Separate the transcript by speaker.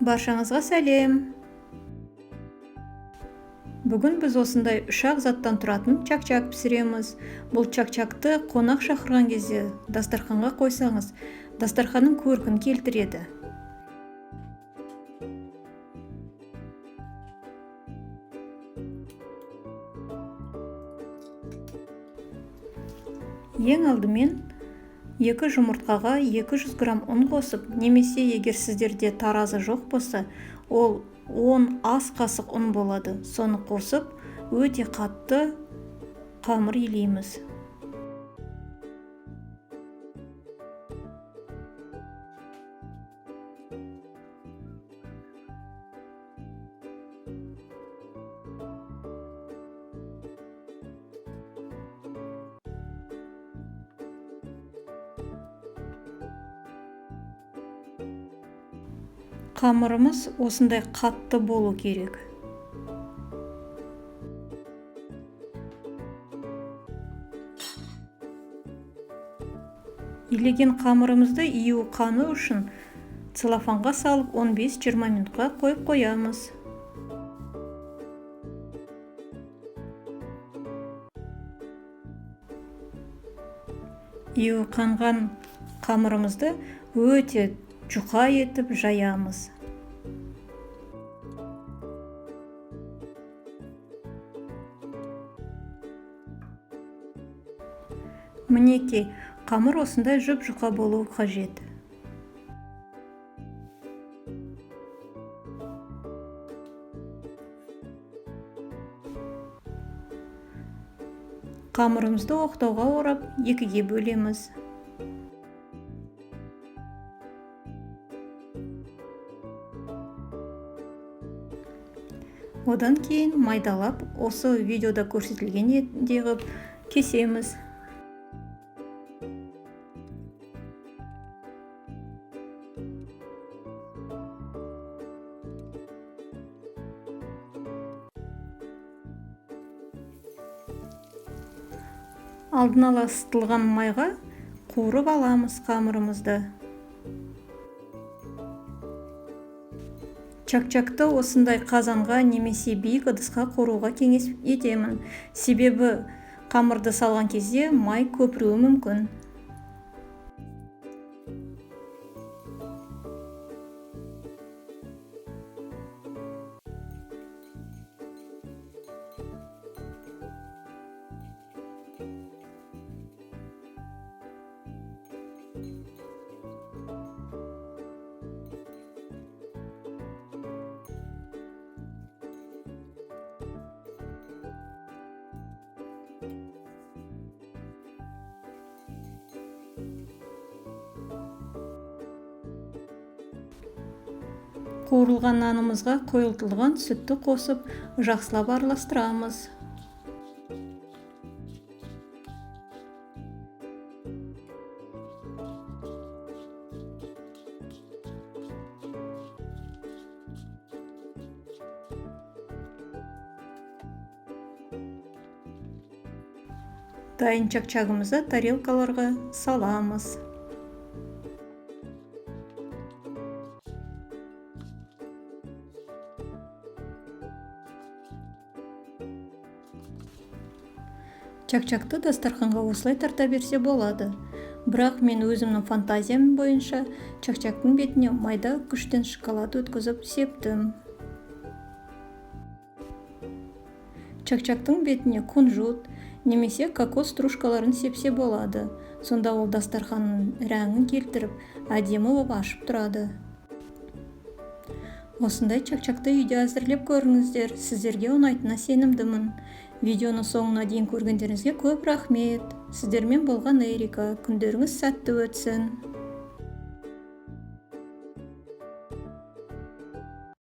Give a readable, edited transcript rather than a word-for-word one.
Speaker 1: Баршаңызға сәлем. Бүгін біз осындай 3 заттан тұратын чак-чак пісіреміз. Бұл чак-чакты қонақ шақырған кезде дастарханға қойсаңыз, дастарханның көркін келтіреді. Ең алдымен 2 жұмыртқаға 200 грамм ұн қосып, немесе егер сіздерде таразы жоқ болса, ол 10 ас қасық ұн болады. Соны қосып, өте қатты қамыр илейміз. Қамырымыз осындай қатты болу керек. Илеген қамырымызды июі қану үшін целлофанға салып 15-20 минутқа қойып қоямыз. Июі қанған қамырымызды өте жұқа етіп жаямыз. Мінекей, қамыр осындай жұп-жұқа болуы қажет. Қамырымызды оқтауға орап, 2-ге бөлеміз. Одан кейін майдалап, осы видеода көрсетілгендей ғып кесеміз. Алдын ала ысытылған майға қуырып аламыз қамырымызды. Чак-чакты осындай қазанға немесе биік ыдысқа қоруға кеңес етемін. Себебі қамырды салған кезде май көпіруі мүмкін. Қуырылған нанымызға қойылтылған сүтті қосып, жақсылап араластырамыз. Дайын чак-чагымызды тарелкаларға саламыз. Чак-чакты дастарханға осылай тарта берсе болады. Бірақ мен өзімнің фантазиям бойынша чак-чактың бетіне майда күштен шоколад өткізіп септім. Чак-чактың бетіне кунжут немесе кокос стружкаларын сепсе болады. Сонда ол дастарханның рәңін келтіріп, әдемі болып ашып тұрады. Осындай чак-чакты үйде әзірлеп көріңіздер. Сіздерге ұнайтынына сенімдімін. Видеоны соңына дейін көргендеріңізге көп рахмет. Сіздермен болған Эрика. Күндеріңіз сәтті өтсін.